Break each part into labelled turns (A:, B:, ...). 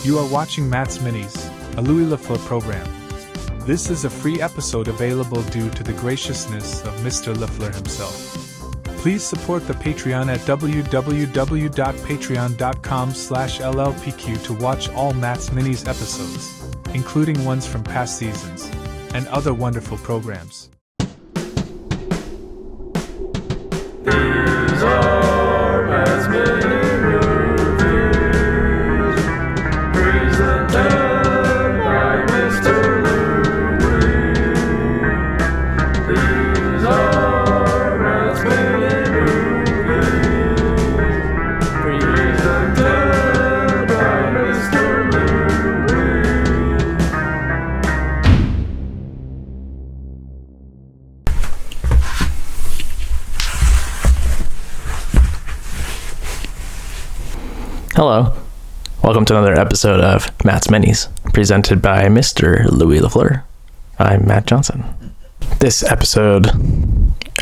A: You are watching Matt's Minis, a Louis Lafleur program. This is a free episode available due to the graciousness of Mr. Lafleur himself. Please support the Patreon at www.patreon.com/LLPQ to watch all Matt's Minis episodes, including ones from past seasons, and other wonderful programs.
B: These are Matt's Mini Movies, presented by Mr. Louis. These are Matt's Mini Movies, presented by Mr.
C: Hello, welcome to another episode of Matt's Minis, presented by Mr. Louis Lafleur. I'm Matt Johnson. This episode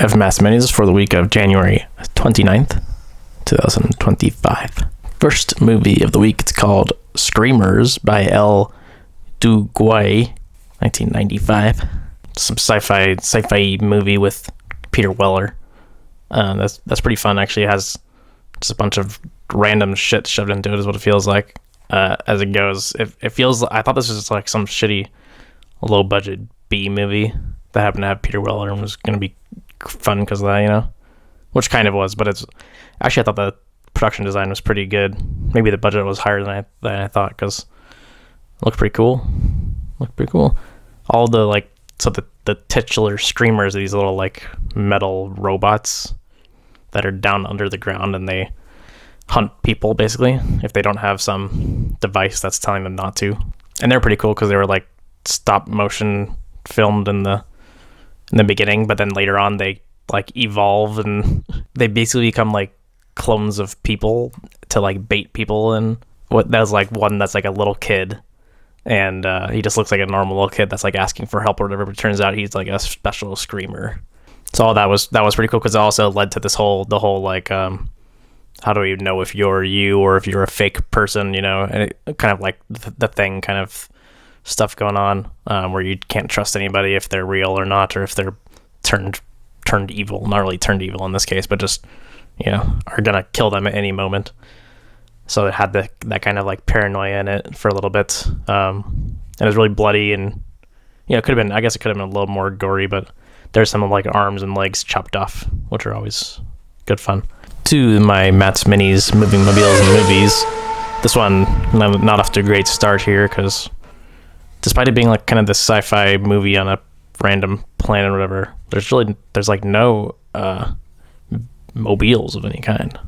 C: of Matt's Minis is for the week of January 29th, 2025. First movie of the week, it's called Screamers by Duguay, 1995. Some sci-fi movie with Peter Weller. That's pretty fun, actually. It has just a bunch of random shit shoved into it is what it feels like as it goes. It feels, I thought this was just like some shitty low budget B movie that happened to have Peter Weller and was going to be fun because of that, you know, which kind of was, but it's actually, I thought the production design was pretty good. Maybe the budget was higher than I thought because it looked pretty cool. All the like, so the titular screamers are these little like metal robots that are down under the ground, and they hunt people basically if they don't have some device that's telling them not to. And they're pretty cool because they were like stop motion filmed in the beginning, but then later on they like evolve and they basically become like clones of people to like bait people. And what that was like one that's like a little kid, and he just looks like a normal little kid that's like asking for help or whatever, but it turns out he's like a special screamer. So all that was pretty cool because it also led to the whole like how do we know if you're you or if you're a fake person, you know, and it kind of like the thing kind of stuff going on where you can't trust anybody if they're real or not, or if they're turned evil. Not really turned evil in this case, but just, you know, are gonna kill them at any moment. So it had that kind of like paranoia in it for a little bit, and it was really bloody, and you know, it could have been a little more gory, but there's some like arms and legs chopped off, which are always good fun. To my Matt's Minis, moving mobiles and movies. This one, not off to a great start here, because despite it being like kind of this sci-fi movie on a random planet or whatever, there's like no mobiles of any kind.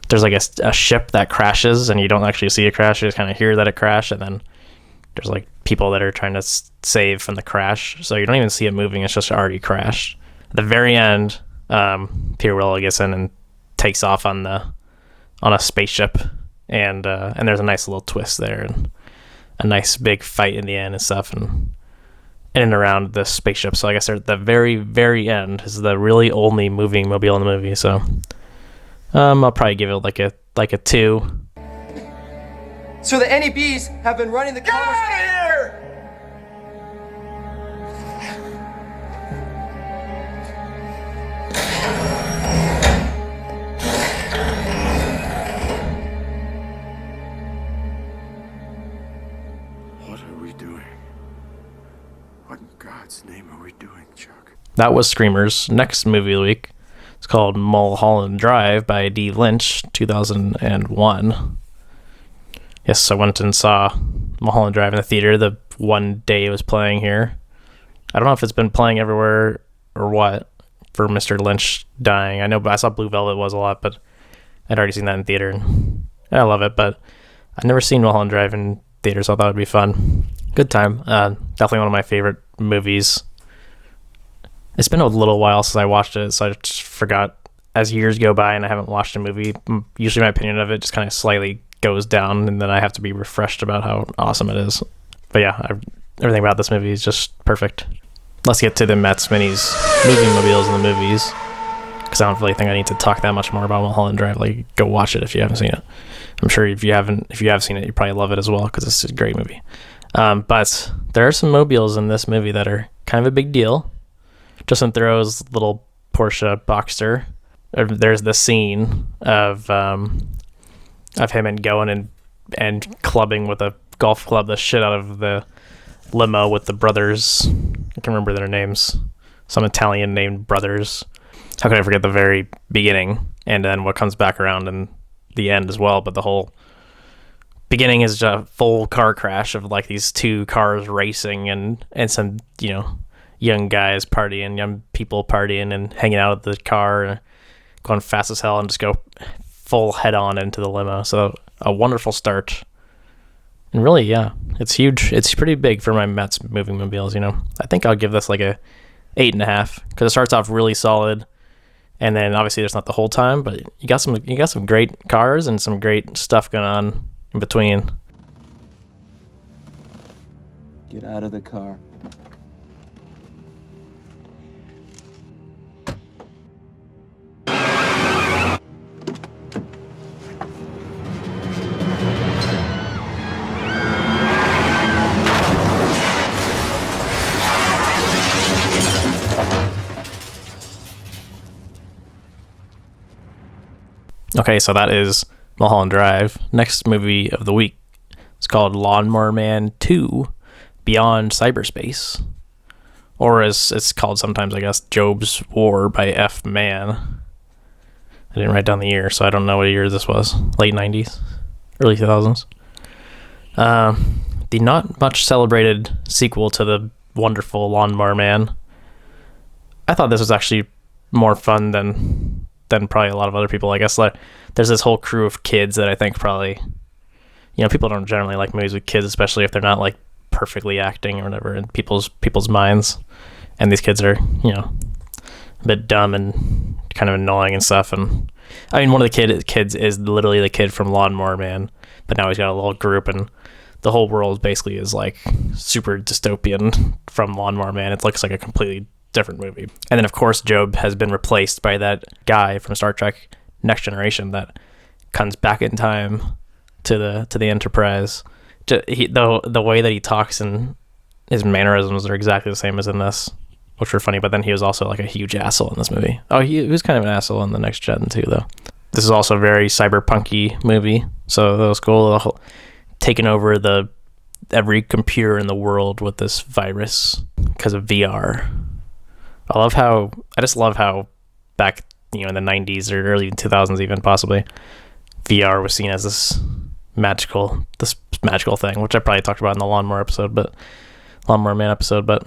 C: There's like a ship that crashes, and you don't actually see it crash, you just kind of hear that it crashed, and then there's like people that are trying to save from the crash, so you don't even see it moving, it's just already crashed. At the very end, Peter Weller gets in and takes off on a spaceship, and there's a nice little twist there, and a nice big fight in the end and stuff, and in and around the spaceship. So I guess at the very, very end is the really only moving mobile in the movie, so I'll probably give it like a 2.
D: So the NEBs have been running the
B: Get out of here!
E: What are we doing? What in God's name are we doing, Chuck?
C: That was Screamers. Next movie of the week, it's called Mulholland Drive by Lynch, 2001. Yes, I went and saw Mulholland Drive in the theater the one day it was playing here. I don't know if it's been playing everywhere or what for Mr. Lynch dying. I know, but I saw Blue Velvet was a lot, but I'd already seen that in theater, and I love it, but I've never seen Mulholland Drive in theater, so I thought it'd be fun. Good time. Definitely one of my favorite movies. It's been a little while since I watched it, so I just forgot as years go by and I haven't watched a movie. Usually my opinion of it just kind of slightly goes down, and then I have to be refreshed about how awesome it is. But yeah, everything about this movie is just perfect. Let's get to the Matt's Minis moving mobiles in the movies. because I don't really think I need to talk that much more about Mulholland Drive. Like, go watch it if you haven't seen it. I'm sure if you have seen it, you probably love it as well, because it's a great movie. But there are some mobiles in this movie that are kind of a big deal. Justin Theroux's little Porsche Boxster. There's the scene of him going and clubbing with a golf club the shit out of the limo with the brothers. I can remember their names. Some Italian named brothers. How can I forget the very beginning? And then what comes back around in the end as well. But the whole beginning is a full car crash of like these two cars racing and some, young guys partying, young people partying and hanging out at the car and going fast as hell and just go full head on into the limo. So a wonderful start. And really, yeah, it's huge. It's pretty big for my Mets moving mobiles, I think I'll give this like a 8.5, because it starts off really solid. And then obviously there's not the whole time, but you got some great cars and some great stuff going on in between.
F: Get out of the car.
C: Okay, so that is Mulholland Drive. Next movie of the week is called Lawnmower Man 2 Beyond Cyberspace. Or as it's called sometimes, I guess, Job's War by F. Mann. I didn't write down the year, so I don't know what year this was. Late 90s? Early 2000s? The not much celebrated sequel to the wonderful Lawnmower Man. I thought this was actually more fun than probably a lot of other people. I guess like there's this whole crew of kids that I think probably, people don't generally like movies with kids, especially if they're not like perfectly acting or whatever in people's minds. And these kids are, a bit dumb and kind of annoying and stuff. And I mean, one of the kids is literally the kid from Lawnmower Man, but now he's got a little group, and the whole world basically is like super dystopian from Lawnmower Man. It looks like a completely different movie. And then of course Job has been replaced by that guy from Star Trek Next Generation that comes back in time to the Enterprise. The way that he talks and his mannerisms are exactly the same as in this, which were funny. But then he was also like a huge asshole in this movie. Oh, he was kind of an asshole in the Next Gen too, though. This is also a very cyberpunky movie, so that was cool. Taking over every computer in the world with this virus because of VR. I just love how back, in the 90s or early 2000s even possibly, VR was seen as this magical thing, which I probably talked about in the Lawnmower Man episode. But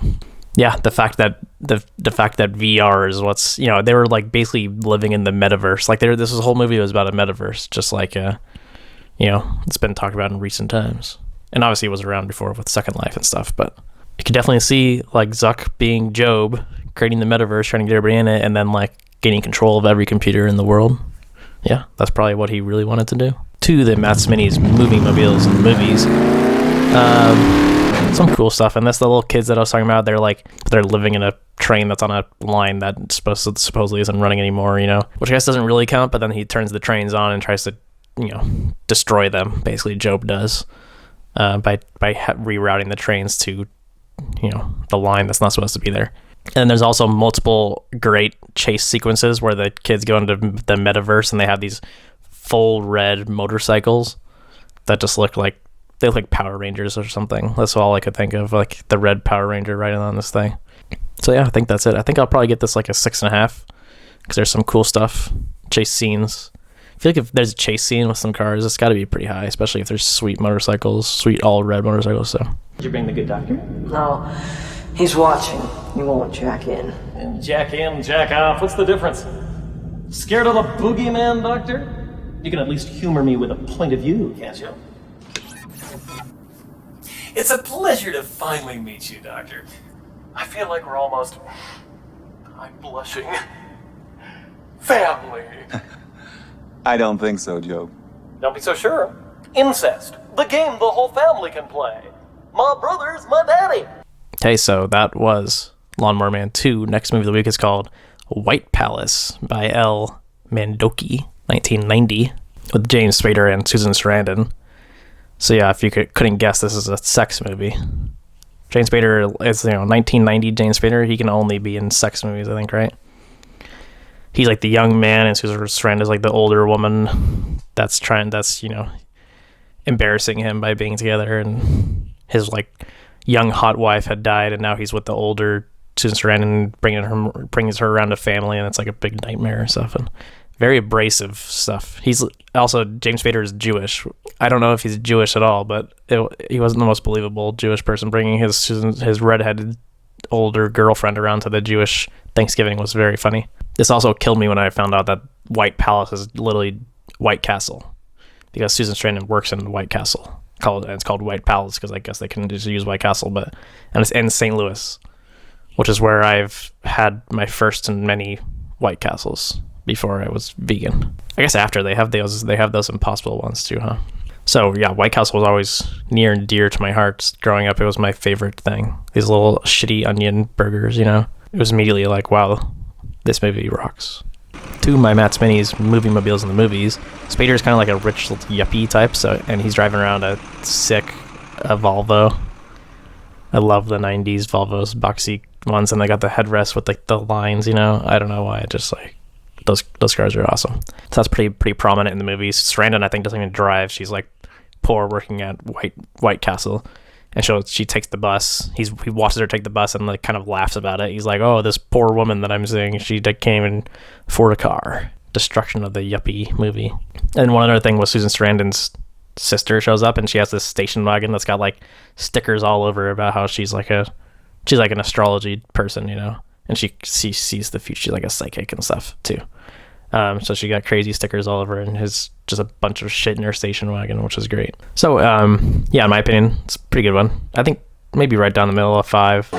C: yeah, the fact that VR is what's, they were like basically living in the metaverse. Like this whole movie was about a metaverse, just like, it's been talked about in recent times. And obviously it was around before with Second Life and stuff, but you could definitely see like Zuck being Job, creating the metaverse, trying to get everybody in it, and then like gaining control of every computer in the world. Yeah, that's probably what he really wanted to do. To the Matt's Minis moving mobiles and movies. Some cool stuff. And that's the little kids that I was talking about. They're living in a train that's on a line that supposedly isn't running anymore, which I guess doesn't really count, but then he turns the trains on and tries to, destroy them. Basically, Job does, by rerouting the trains to, the line that's not supposed to be there. And there's also multiple great chase sequences where the kids go into the metaverse and they have these full red motorcycles that just look like Power Rangers or something. That's all I could think of, like the red Power Ranger riding on this thing. So yeah, I think that's it. I think I'll probably get this like a 6.5 because there's some cool stuff, chase scenes. I feel like if there's a chase scene with some cars, it's got to be pretty high, especially if there's sweet all red motorcycles. So
G: did you bring the good doctor?
H: No. He's watching. He won't jack in.
G: And jack in, jack off. What's the difference? Scared of the boogeyman, Doctor? You can at least humor me with a point of view, can't you? It's a pleasure to finally meet you, Doctor. I feel like we're almost... I'm blushing. Family.
F: I don't think so, Job.
G: Don't be so sure. Incest. The game the whole family can play. My brother's my daddy.
C: Okay, so that was Lawnmower Man 2. Next movie of the week is called White Palace by L. Mandoki, 1990, with James Spader and Susan Sarandon. So yeah, if you couldn't guess, this is a sex movie. James Spader is, 1990 James Spader. He can only be in sex movies, I think, right? He's like the young man, and Susan Sarandon is like the older woman that's embarrassing him by being together, and his like young hot wife had died, and now he's with the older Susan Sarandon, brings her around to family, and it's like a big nightmare and stuff, and very abrasive stuff. He's also, James Spader is Jewish. I don't know if he's Jewish at all, but he wasn't the most believable Jewish person. Bringing his redheaded older girlfriend around to the Jewish Thanksgiving was very funny. This also killed me when I found out that White Palace is literally White Castle, because Susan Sarandon works in White Castle. It's called White Palace because I guess they couldn't just use White Castle, and it's in St. Louis, which is where I've had my first and many White Castles before I was vegan. I guess after they have those Impossible ones too, huh? So yeah, White Castle was always near and dear to my heart. Growing up, it was my favorite thing. These little shitty onion burgers, It was immediately like, wow, this movie rocks. Two of my Matt's Minis movie mobiles in the movies. Spader's kind of like a rich yuppie type, and he's driving around a sick Volvo. I love the 90s Volvos, boxy ones, and they got the headrest with like the lines, I don't know why, I just like those cars are awesome. So that's pretty prominent in the movies. Sarandon, I think, doesn't even drive. She's like poor, working at White Castle, and she takes the bus. He watches her take the bus and like kind of laughs about it. He's like, oh, this poor woman that I'm seeing, she can't even afford a car. Destruction of the yuppie movie. And one other thing was Susan Sarandon's sister shows up, and she has this station wagon that's got like stickers all over about how she's like an astrology person, and she sees the future. She's like a psychic and stuff too. So she got crazy stickers all over, and has just a bunch of shit in her station wagon, which is great. So yeah, in my opinion, it's a pretty good one. I think maybe right down the middle of 5.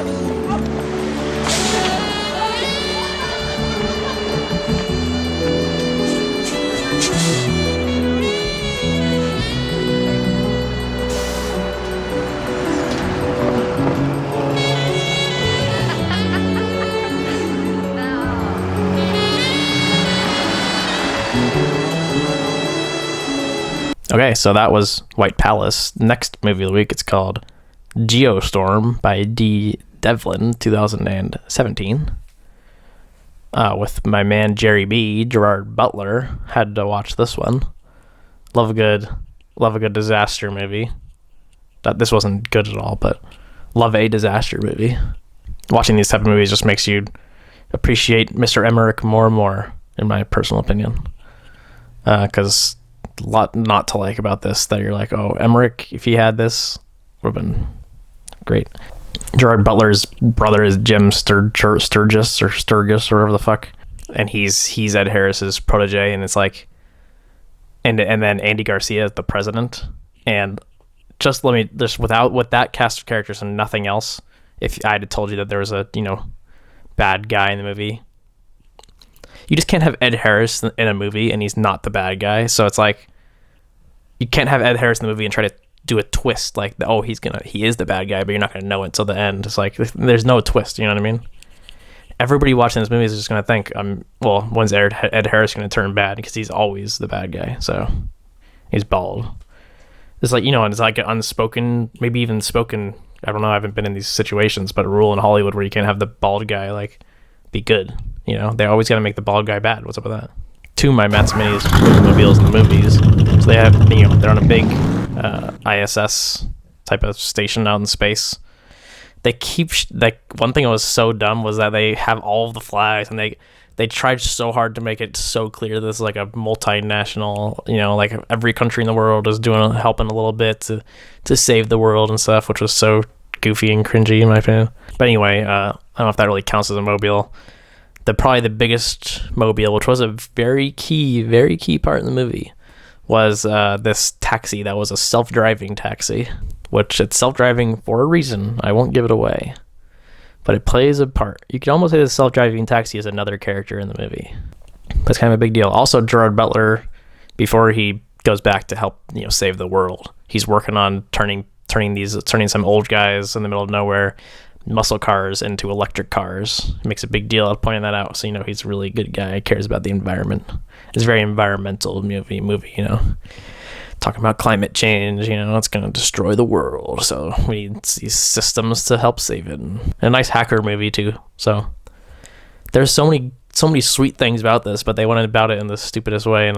C: Okay, so that was White Palace. Next movie of the week, it's called Geostorm by Devlin, 2017. With my man Jerry B. Gerard Butler. Had to watch this one. Love a good disaster movie. This wasn't good at all, but love a disaster movie. Watching these type of movies just makes you appreciate Mr. Emmerich more and more, in my personal opinion. Because a lot not to like about this, that you're like, oh, Emmerich, if he had this, would have been great. Gerard Butler's brother is Jim Sturgis or whatever the fuck, and he's Ed Harris's protege, and it's like, and then Andy Garcia is the president, and with that cast of characters and nothing else, if I had told you that there was a bad guy in the movie, you just can't have Ed Harris in a movie and he's not the bad guy. So it's like, you can't have Ed Harris in the movie and try to do a twist like, oh, he is the bad guy, but you're not going to know it till the end. It's like, there's no twist, you know what I mean? Everybody watching this movie is just going to think, when's Ed Harris going to turn bad? Because he's always the bad guy. So he's bald. It's like, it's like an unspoken, maybe even spoken, I don't know, I haven't been in these situations, but a rule in Hollywood where you can't have the bald guy like be good. They always got to make the bald guy bad. What's up with that? Two of my Matt's Minis mobiles in the movies. So they have, they're on a big ISS type of station out in space. They keep, one thing that was so dumb was that they have all of the flags, and they tried so hard to make it so clear this is like a multinational, like every country in the world is helping a little bit to save the world and stuff, which was so goofy and cringy in my opinion. But anyway, I don't know if that really counts as a mobile. Probably the biggest mobile, which was a very key part in the movie, was this taxi that was a self-driving taxi, which it's self-driving for a reason. I won't give it away, but it plays a part. You could almost say the self-driving taxi is another character in the movie, but it's kind of a big deal. Also, Gerard Butler, before he goes back to help save the world, he's working on turning some old guys in the middle of nowhere muscle cars into electric cars. He makes a big deal of pointing that out, so he's a really good guy, cares about the environment. It's a very environmental movie, talking about climate change, it's going to destroy the world, so we need these systems to help save it. And a nice hacker movie too. So there's so many sweet things about this, but they went about it in the stupidest way, and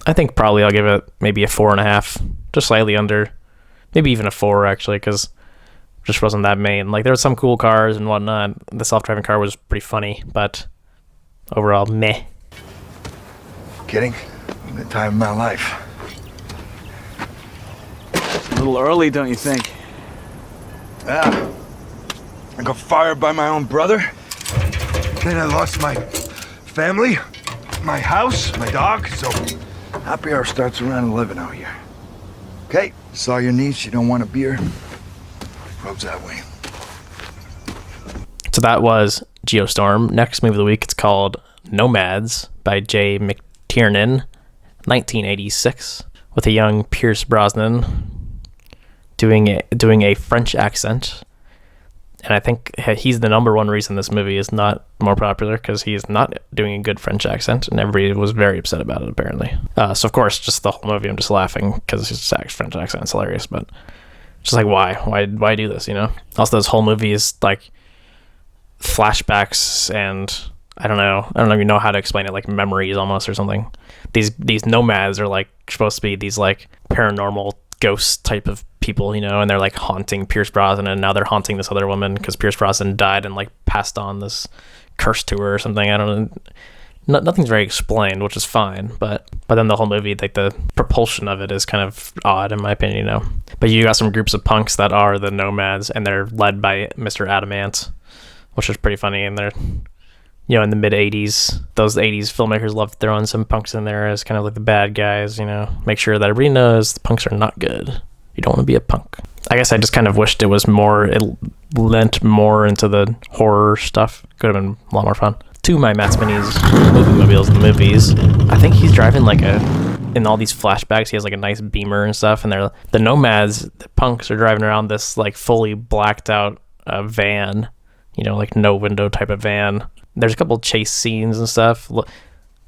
C: I think probably I'll give it maybe a 4.5, just slightly under, maybe even a 4 actually, because just wasn't that main. Like, there were some cool cars and whatnot. The self-driving car was pretty funny, but overall, meh.
E: Kidding? I'm the time of my life. A little early, don't you think? Yeah. I got fired by my own brother. Then I lost my family, my house, my dog. So happy hour starts around 11 out here. Okay, saw your niece. You don't want a beer? Road's that way.
C: So that was Geostorm. Next movie of the week, it's called Nomads by J. McTiernan, 1986, with a young Pierce Brosnan doing a French accent. And I think he's the number one reason this movie is not more popular, because he is not doing a good French accent, and everybody was very upset about it, apparently. So, of course, just the whole movie, I'm just laughing, because his French accent is hilarious, but just like, why do this, Also, this whole movie is like flashbacks, and I don't even know how to explain it, like memories almost or something. These nomads are like supposed to be these like paranormal ghost type of people, and they're like haunting Pierce Brosnan, and now they're haunting this other woman because Pierce Brosnan died and like passed on this curse to her or something. I don't know. Nothing's very explained, which is fine, but then the whole movie, like the propulsion of it is kind of odd in my opinion, But you got some groups of punks that are the nomads, and they're led by Mr. Adamant, which is pretty funny, and they're in the mid 80s, those 80s filmmakers loved throwing some punks in there as kind of like the bad guys, make sure that everybody knows the punks are not good. You don't want to be a punk. I guess I just kind of wished it lent more into the horror stuff. Could have been a lot more fun. Two of my Matt's Minis mobiles in the movies. I think he's driving in all these flashbacks, he has like a nice Beamer and stuff, and they're the nomads, the punks are driving around this like fully blacked out van, like no window type of van. There's a couple chase scenes and stuff,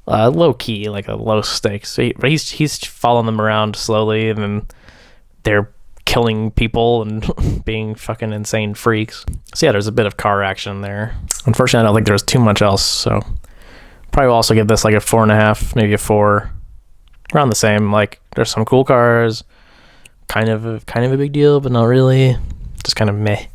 C: low key, like a low stakes. So he's following them around slowly, and then they're killing people and being fucking insane freaks. So yeah, there's a bit of car action there. Unfortunately, I don't think there's too much else, so probably will also give this like a 4.5, maybe a 4, around the same. Like, there's some cool cars, kind of a big deal, but not really. Just kind of meh.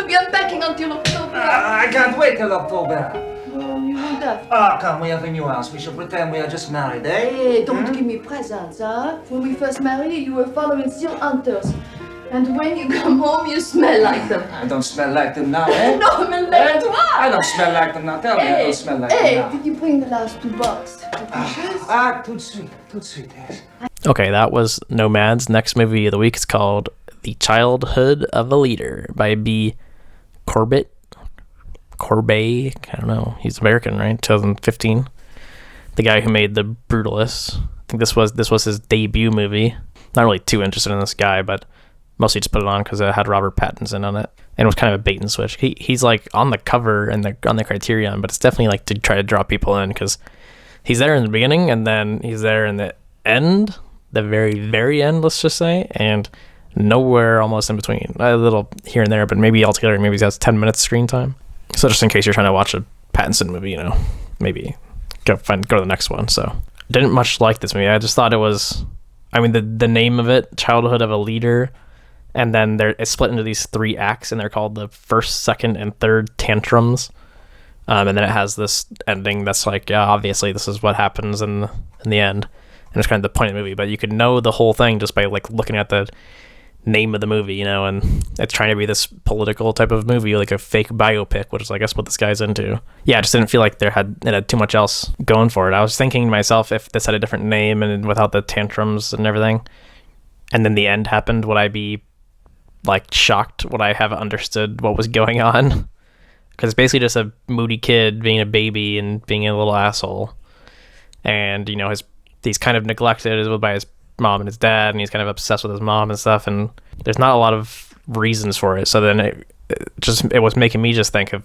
I: We are packing until October.
H: I can't wait till October.
I: Well, you won't have.
H: Come, we have a new house. We should pretend we are just married, eh?
I: Hey, don't give me presents, huh? When we first married, you were following seal hunters. And when you come home, you smell like them.
H: I don't smell like them now, eh?
I: No, mais toi!
H: I don't smell like them now. Tell me I don't smell like them now.
I: Did you bring the last 2 bucks?
H: Tout de suite, yes.
C: Okay, that was Nomads. Next movie of the week is called The Childhood of a Leader by B. Corbet, I don't know. He's American, right? 2015. The guy who made The Brutalists. I think this was his debut movie. Not really too interested in this guy, but mostly just put it on because it had Robert Pattinson on it, and it was kind of a bait and switch. He's like on the cover and on the Criterion, but it's definitely like to try to draw people in, because he's there in the beginning and then he's there in the end, the very, very end, let's just say, and nowhere almost in between. A little here and there, but maybe altogether, maybe he has 10 minutes screen time. So just in case you're trying to watch a Pattinson movie, maybe go to the next one. So didn't much like this movie. I just thought it was, the name of it, Childhood of a Leader, and then it's split into these 3 acts, and they're called the first, second, and third tantrums. And then it has this ending that's like, yeah, obviously this is what happens in the end, and it's kind of the point of the movie. But you could know the whole thing just by like looking at the name of the movie, and it's trying to be this political type of movie, like a fake biopic, which is I guess what this guy's into. Yeah, I just didn't feel like it had too much else going for it. I was thinking to myself, if this had a different name and without the tantrums and everything, and then the end happened, would I be like shocked? Would I have understood what was going on? Because it's basically just a moody kid being a baby and being a little asshole, and he's kind of neglected by his mom and his dad, and he's kind of obsessed with his mom and stuff, and there's not a lot of reasons for it. So then it was making me just think of,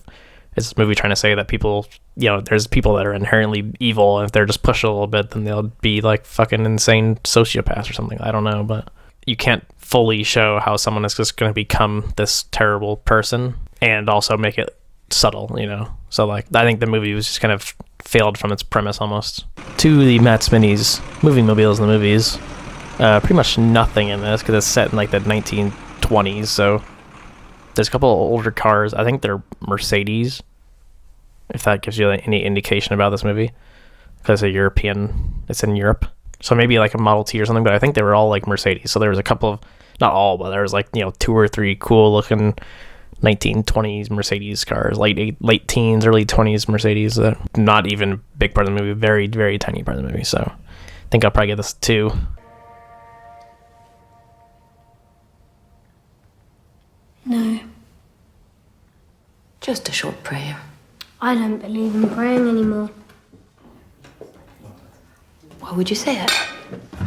C: is this movie trying to say that people, there's people that are inherently evil, and if they're just pushed a little bit, then they'll be like fucking insane sociopaths or something. I don't know, but you can't fully show how someone is just going to become this terrible person and also make it subtle, So like, I think the movie was just kind of failed from its premise almost. To the Matt's Minis movie mobiles in the movies, pretty much nothing in this because it's set in like the 1920s. So there's a couple of older cars. I think they're Mercedes, if that gives you any indication about this movie, because it's in Europe. So maybe like a Model T or something, but I think they were all like Mercedes. So there was a couple of, not all, but there was like 2 or 3 cool looking 1920s Mercedes cars, late teens, early 20s Mercedes. Not even big part of the movie, very, very tiny part of the movie. So I think I'll probably get this 2.
J: No.
H: Just a short prayer.
J: I don't believe in praying anymore.
H: Why would you say that?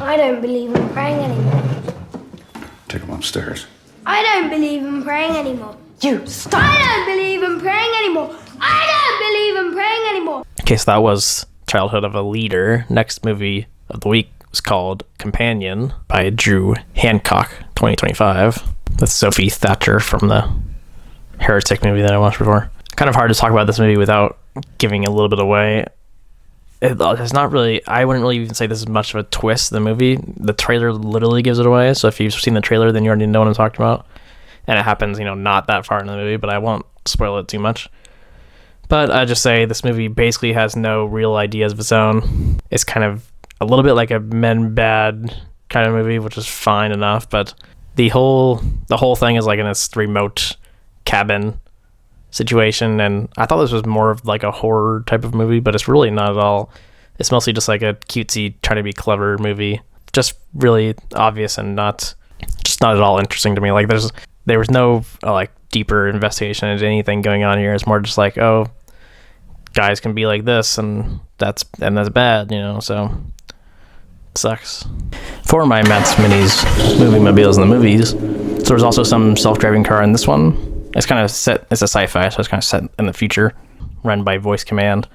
J: I don't believe in praying anymore.
K: Take him upstairs.
J: I don't believe in praying anymore.
H: You stop!
J: I don't believe in praying anymore. I don't believe in praying anymore.
C: Okay, so that was Childhood of a Leader. Next movie of the week was called Companion by Drew Hancock, 2025, with Sophie Thatcher from the Heretic movie that I watched before. Kind of hard to talk about this movie without giving a little bit away. It's not really, I wouldn't really even say this is much of a twist in the movie. The trailer literally gives it away, so if you've seen the trailer, then you already know what I'm talking about. And it happens, not that far in the movie, but I won't spoil it too much. But I just say this movie basically has no real ideas of its own. It's kind of a little bit like a Men Bad kind of movie, which is fine enough, but the whole thing is like in this remote cabin situation, and I thought this was more of like a horror type of movie, but it's really not at all. It's mostly just like a cutesy, trying to be clever movie. Just really obvious and not at all interesting to me. Like there was no like deeper investigation into anything going on here. It's more just like, oh, guys can be like this, and that's bad, so it sucks. For my Matt's Minis movie mobiles in the movies, so there's also some self-driving car in this one. It's kind of set, it's a sci-fi, so it's kind of set in the future, run by voice command,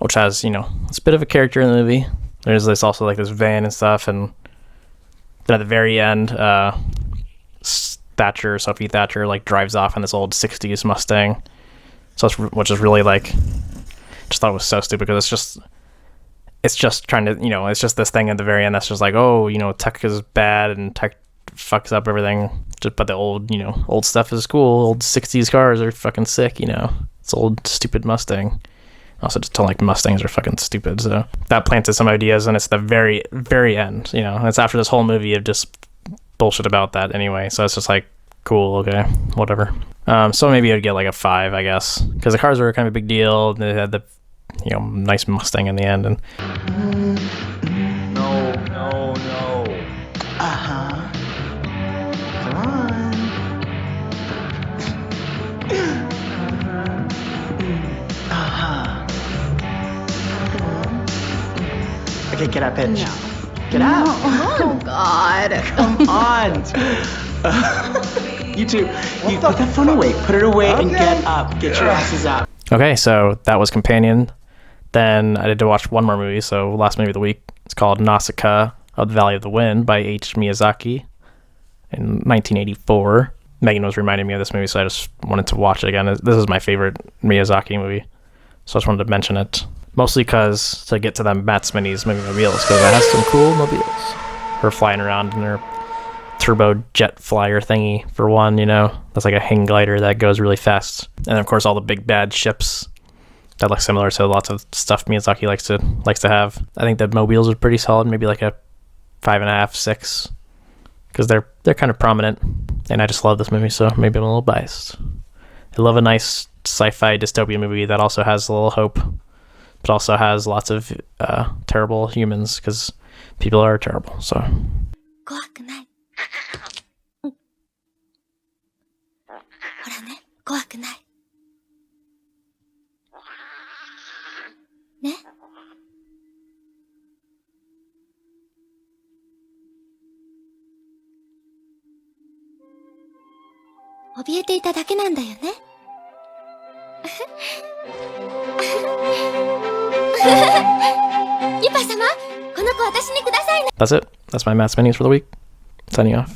C: which has, it's a bit of a character in the movie. There's this also like this van and stuff, and then at the very end, Sophie Thatcher, like drives off in this old 60s Mustang. So which is really like, just thought it was so stupid because it's just trying to, it's just this thing at the very end that's just like, oh, tech is bad and tech fucks up everything. But the old stuff is cool. Old 60s cars are fucking sick, It's old stupid Mustang. Also just don't like Mustangs are fucking stupid. So that planted some ideas, and it's the very, very end, It's after this whole movie of just bullshit about that anyway. So it's just like, cool, okay, whatever. So maybe I'd get like a 5, I guess, because the cars were kind of a big deal. They had the, nice Mustang in the end, and
B: No. Come on. Okay, get up, bitch. No. Get up.
I: Oh, God.
B: Come on. You two, you put that phone away. Put it away and get up. Get your asses up.
C: Okay, so that was Companion. Then I did to watch one more movie, so last movie of the week. It's called Nausicaä of the Valley of the Wind by H. Miyazaki in 1984. Megan was reminding me of this movie, so I just wanted to watch it again. This is my favorite Miyazaki movie, so I just wanted to mention it. Mostly because, to get to them Matt's Minis movie mobiles, because it has some cool mobiles. Her flying around in her turbo jet flyer thingy, for one, That's like a hang glider that goes really fast. And of course all the big bad ships that look similar to lots of stuff Miyazaki likes to have. I think the mobiles are pretty solid, maybe like a 5.5, 6, because they're kind of prominent, and I just love this movie, so maybe I'm a little biased. I love a nice sci-fi dystopia movie that also has a little hope, but also has lots of terrible humans, because people are terrible. So
J: 怖くない。ほらね、怖くない。ね。
L: 怯えていただけなんだよね。ユパ様、この子私にくださいね。
C: That's it. That's my Matt's Minis for the week. Signing off.